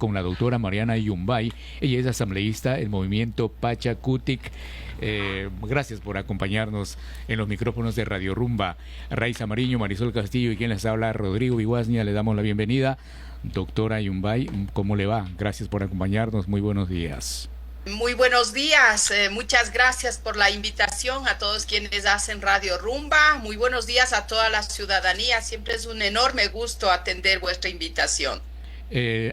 con la doctora Mariana Yumbay. Ella es asambleísta del movimiento Pachakutik. Gracias por acompañarnos en los micrófonos de Radio Rumba. Raiza Mariño, Marisol Castillo y quien les habla, Rodrigo Viguasnia, le damos la bienvenida. Doctora Yumbay, ¿cómo le va? Gracias por acompañarnos, muy buenos días. Muy buenos días, muchas gracias por la invitación a todos quienes hacen Radio Rumba. Muy buenos días a toda la ciudadanía, siempre es un enorme gusto atender vuestra invitación.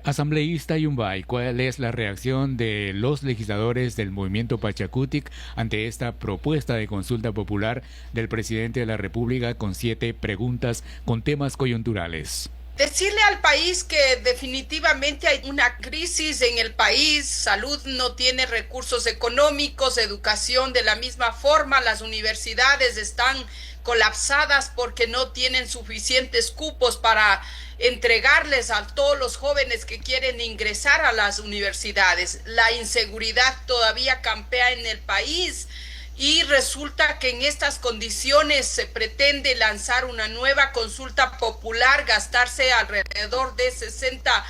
Asambleísta Yumbay, ¿cuál es la reacción de los legisladores del movimiento Pachakutik ante esta propuesta de consulta popular del presidente de la República con 7 preguntas con temas coyunturales? Decirle al país que definitivamente hay una crisis en el país, salud no tiene recursos económicos, educación de la misma forma, las universidades están colapsadas porque no tienen suficientes cupos para entregarles a todos los jóvenes que quieren ingresar a las universidades. La inseguridad todavía campea en el país. Y resulta que en estas condiciones se pretende lanzar una nueva consulta popular, gastarse alrededor de 60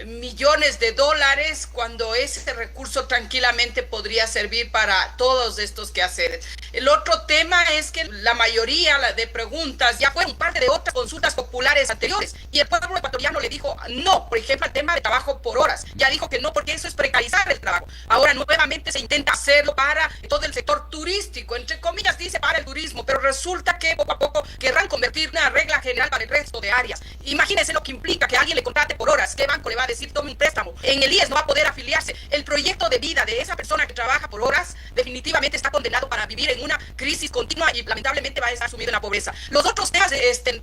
millones de dólares, cuando ese recurso tranquilamente podría servir para todos estos quehaceres. El otro tema es que la mayoría de preguntas ya fueron parte de otras consultas populares anteriores y el pueblo ecuatoriano le dijo no. Por ejemplo, el tema de trabajo por horas, ya dijo que no, porque eso es precarizar el trabajo. Ahora nuevamente se intenta hacerlo para todo el sector turístico, entre comillas dice para el turismo, pero resulta que poco a poco querrán convertir una regla general para el resto de áreas. Imagínense lo que implica que alguien le contrate por horas. ¿Qué banco le va a decir tome un préstamo? En el IES no va a poder afiliarse. El proyecto de vida de esa persona que trabaja por horas definitivamente está condenado para vivir en una crisis continua y lamentablemente va a estar sumido en la pobreza. Los otros temas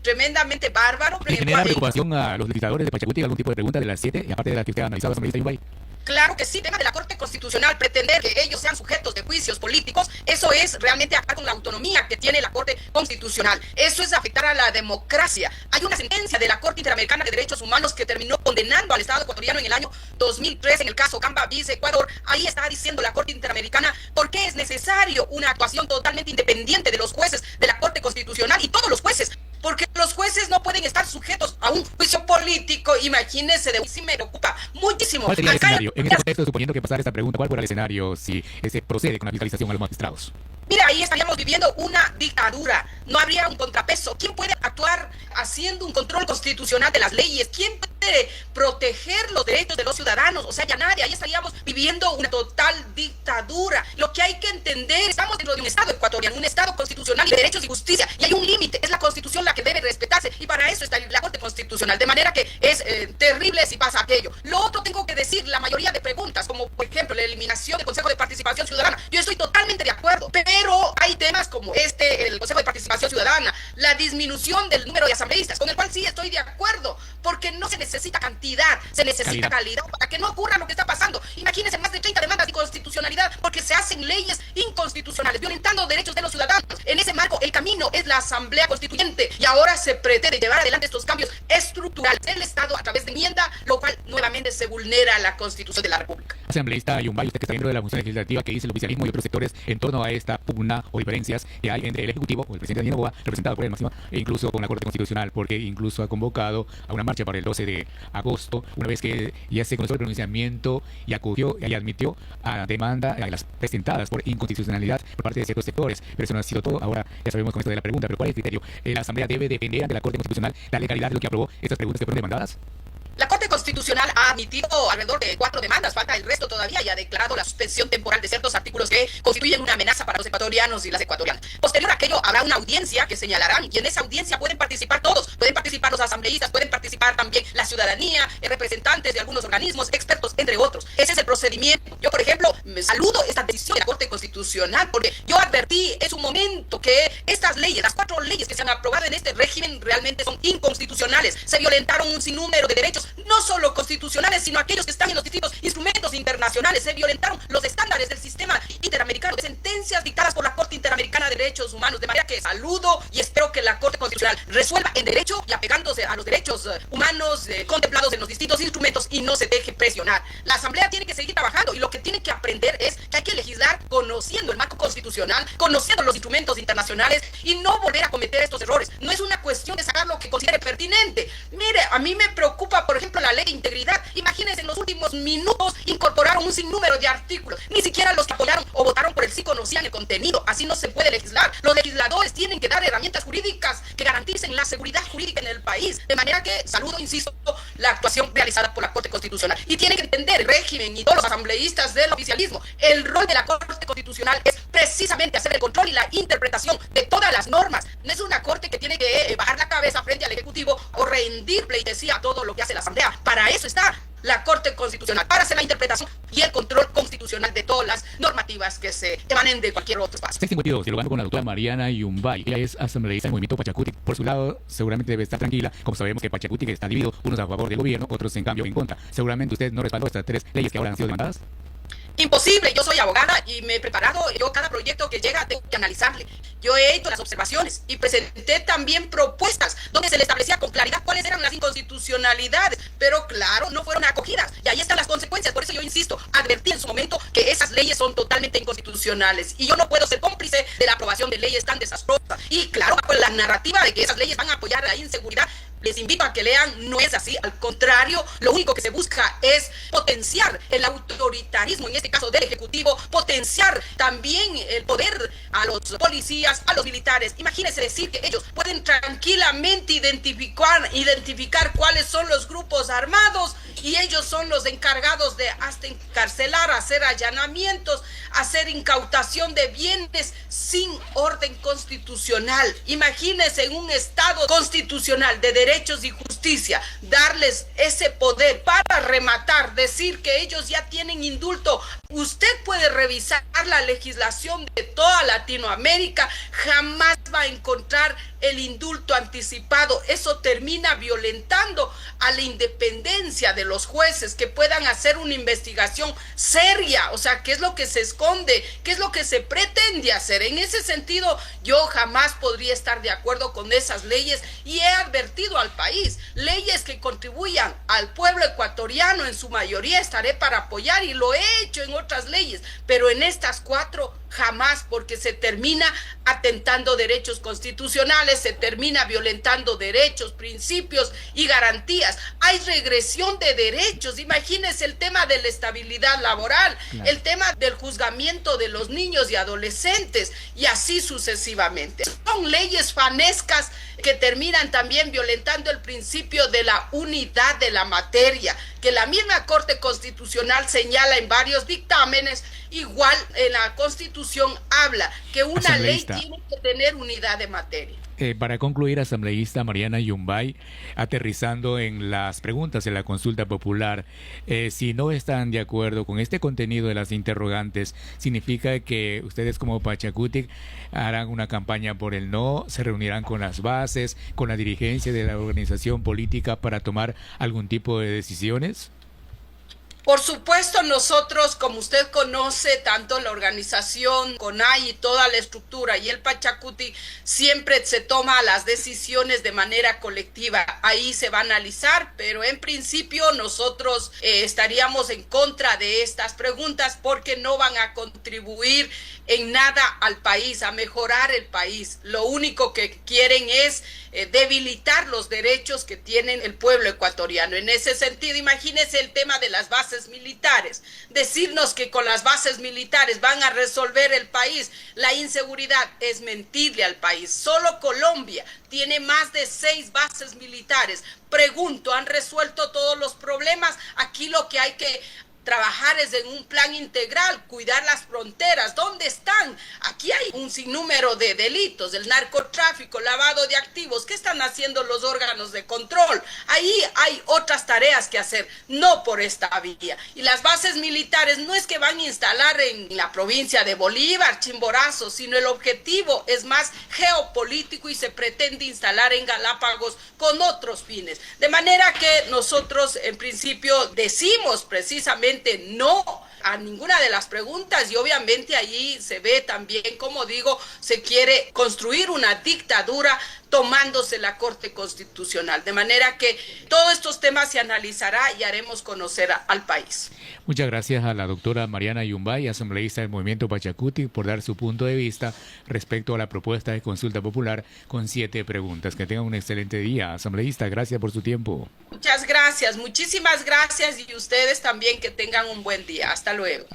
tremendamente bárbaros. ¿Le genera preocupación a los legisladores de Pachakutik algún tipo de pregunta de las 7, y aparte de la que usted ha analizado, asambleísta Yumbay? Claro que sí, tema de la Corte Constitucional, pretender que ellos sean sujetos de juicios políticos, eso es realmente acabar con la autonomía que tiene la Corte Constitucional. Eso es afectar a la democracia. Hay una sentencia de la Corte Interamericana de Derechos Humanos que terminó condenando al Estado ecuatoriano en el año 2003 en el caso Camba Vice Ecuador. Ahí está diciendo la Corte Interamericana por qué es necesario una actuación totalmente independiente de los jueces de la Corte Constitucional y todos los jueces. Porque los jueces no pueden estar sujetos a un juicio político. Imagínense, de sí me preocupa muchísimo. ¿Cuál sería el escenario? En este contexto, suponiendo que pasara esta pregunta, ¿cuál fuera el escenario si se procede con la fiscalización a los magistrados? Mira, ahí estaríamos viviendo una dictadura. No habría un contrapeso. ¿Quién puede actuar haciendo un control constitucional de las leyes? ¿Quién puede proteger los derechos de los ciudadanos? O sea, ya nadie. Ahí estaríamos viviendo una total dictadura. Lo que hay que entender, estamos dentro de un Estado ecuatoriano, un Estado constitucional de derechos y justicia. Y hay un límite. Es la Constitución la que debe respetarse. Y para eso está la Corte Constitucional. De manera que es terrible si pasa aquello. Lo otro tengo que decir, la mayoría de preguntas, como por ejemplo la eliminación del Consejo de Participación Ciudadana. Yo estoy totalmente de acuerdo. Pero hay temas como el Consejo de Participación Ciudadana, la disminución del número de asambleístas, con el cual sí estoy de acuerdo, porque no se necesita cantidad, se necesita calidad para que no ocurra lo que está pasando. Imagínense más de 30 demandas de inconstitucionalidad porque se hacen leyes inconstitucionales, violentando derechos de los ciudadanos. En ese marco, el camino es la Asamblea Constituyente y ahora se pretende llevar adelante estos cambios estructurales del Estado a través de enmienda, lo cual nuevamente se vulnera la Constitución de la República. Asambleísta Yumbay, usted que está dentro de la función legislativa que dice el oficialismo y otros sectores en torno a esta pugna o diferencias que hay entre el Ejecutivo o el presidente Daniel Noboa, representado por el máximo, e incluso con la Corte Constitucional, porque incluso ha convocado a una marcha para el 12 de agosto, una vez que ya se conoció el pronunciamiento y acogió y admitió a demanda a las presentadas por inconstitucionalidad por parte de ciertos sectores. Pero eso no ha sido todo. Ahora ya sabemos con esto de la pregunta, pero ¿cuál es el criterio? ¿La Asamblea debe depender ante la Corte Constitucional la legalidad de lo que aprobó estas preguntas que fueron demandadas? La Corte Constitucional ha admitido alrededor de 4 demandas, falta el resto todavía, y ha declarado la suspensión temporal de ciertos artículos que constituyen una amenaza para los ecuatorianos y las ecuatorianas. Posterior a aquello, habrá una audiencia que señalarán, y en esa audiencia pueden participar todos, pueden participar los asambleístas, pueden participar también la ciudadanía, representantes de algunos organismos, expertos, entre otros. Ese es el procedimiento. Yo, por ejemplo, me saludo esta decisión de la Corte Constitucional, porque yo advertí en su momento que estas leyes, las 4 leyes que se han aprobado en este régimen, realmente son inconstitucionales. Se violentaron un sinnúmero de derechos, no solo constitucionales, sino aquellos que están en los distintos instrumentos internacionales. Se violentaron los estándares del sistema interamericano, de sentencias dictadas por la Corte Interamericana de Derechos Humanos, de manera que saludo y espero que la Corte Constitucional resuelva en derecho y apegándose a los derechos humanos contemplados en los distintos instrumentos y no se deje presionar. La Asamblea tiene que seguir trabajando y lo que tiene que aprender es que hay que legislar conociendo el marco constitucional, conociendo los instrumentos internacionales y no volver a cometer estos errores. No es una cuestión de sacar lo que considere pertinente. Mire, a mí me preocupa, por ejemplo, la ley de integridad. Imagínense, en los últimos minutos incorporaron un sinnúmero de artículos. Ni siquiera los que apoyaron o votaron por el sí conocían el contenido. Así no se puede legislar. Los legisladores tienen que dar herramientas jurídicas que garanticen la seguridad jurídica en el país. De manera que saludo, insisto, la actuación realizada por la Corte Constitucional. Y tienen que entender el régimen y todos los asambleístas del oficialismo. El rol de la Corte Constitucional es precisamente hacer el control y la interpretación de todas las normas. No es una Corte que tiene que bajar la cabeza frente al Ejecutivo o rendir pleitesía a todo lo que hace la Asamblea. Para eso está la Corte Constitucional, para hacer la interpretación y el control constitucional de todas las normativas que se emanen de cualquier otro espacio. 652, dialogando con la doctora Mariana Yumbay. Ella es asambleísta del movimiento Pachacutic. Por su lado, seguramente debe estar tranquila, como sabemos que Pachacutic está dividido, unos a favor del gobierno, otros en cambio en contra. Seguramente usted no respaldó estas 3 leyes que ahora han sido demandadas. Imposible, yo soy abogada y me he preparado, yo cada proyecto que llega tengo que analizarle. Yo he hecho las observaciones y presenté también propuestas donde se le establecía con claridad cuáles eran las inconstitucionalidades, pero claro, no fueron acogidas y ahí están las consecuencias. Por eso yo insisto, advertí en su momento que esas leyes son totalmente inconstitucionales y yo no puedo ser cómplice de la aprobación de leyes tan desastrosas. Y claro, pues la narrativa de que esas leyes van a apoyar la inseguridad, les invito a que lean, no es así, al contrario, lo único que se busca es potenciar el autoritarismo, en este caso del Ejecutivo, potenciar también el poder a los policías, a los militares. Imagínense decir que ellos pueden tranquilamente identificar cuáles son los grupos armados y ellos son los encargados de hasta encarcelar, hacer allanamientos, hacer incautación de bienes sin orden constitucional. Imagínense en un Estado constitucional de derechos y justicia, darles ese poder para rematar, decir que ellos ya tienen indulto. Usted puede revisar la legislación de toda Latinoamérica, jamás va a encontrar el indulto anticipado. Eso termina violentando a la independencia de los jueces que puedan hacer una investigación seria. O sea, ¿qué es lo que se esconde? ¿Qué es lo que se pretende hacer? En ese sentido, yo jamás podría estar de acuerdo con esas leyes y he advertido al país, leyes que contribuyan al pueblo ecuatoriano en su mayoría estaré para apoyar y lo he hecho en otras leyes, pero en estas 4 jamás, porque se termina atentando derechos constitucionales, se termina violentando derechos, principios y garantías. Hay regresión de derechos. Imagínense el tema de la estabilidad laboral, claro, el tema del juzgamiento de los niños y adolescentes y así sucesivamente. Son leyes fanescas que terminan también violentando el principio de la unidad de la materia, que la misma Corte Constitucional señala en varios dictámenes. Igual en la Constitución habla que una ley tiene que tener unidad de materia. Para concluir, asambleísta Mariana Yumbay, aterrizando en las preguntas de la consulta popular, si no están de acuerdo con este contenido de las interrogantes, ¿significa que ustedes como Pachacutic harán una campaña por el no, se reunirán con las bases, con la dirigencia de la organización política para tomar algún tipo de decisiones? Por supuesto, nosotros, como usted conoce, tanto la organización CONAI y toda la estructura y el Pachacutic, siempre se toma las decisiones de manera colectiva. Ahí se va a analizar, pero en principio nosotros estaríamos en contra de estas preguntas porque no van a contribuir en nada al país, a mejorar el país. Lo único que quieren es debilitar los derechos que tienen el pueblo ecuatoriano. En ese sentido, imagínense el tema de las bases militares. Decirnos que con las bases militares van a resolver el país, la inseguridad, es mentirle al país. Solo Colombia tiene más de 6 bases militares. Pregunto, ¿han resuelto todos los problemas? Aquí lo que hay que trabajar es en un plan integral, cuidar las fronteras. ¿Dónde están? Aquí hay un sinnúmero de delitos, el narcotráfico, lavado de activos. ¿Qué están haciendo los órganos de control? Ahí hay otras tareas que hacer, no por esta vía. Y las bases militares no es que van a instalar en la provincia de Bolívar, Chimborazo, sino el objetivo es más geopolítico y se pretende instalar en Galápagos con otros fines. De manera que nosotros en principio decimos precisamente no a ninguna de las preguntas y obviamente allí se ve también, como digo, se quiere construir una dictadura tomándose la Corte Constitucional. De manera que todos estos temas se analizará y haremos conocer al país. Muchas gracias a la doctora Mariana Yumbay, asambleísta del Movimiento Pachacuti, por dar su punto de vista respecto a la propuesta de consulta popular con 7 preguntas. Que tengan un excelente día, asambleísta. Gracias por su tiempo. Muchas gracias, muchísimas gracias y ustedes también que tengan un buen día. Hasta luego.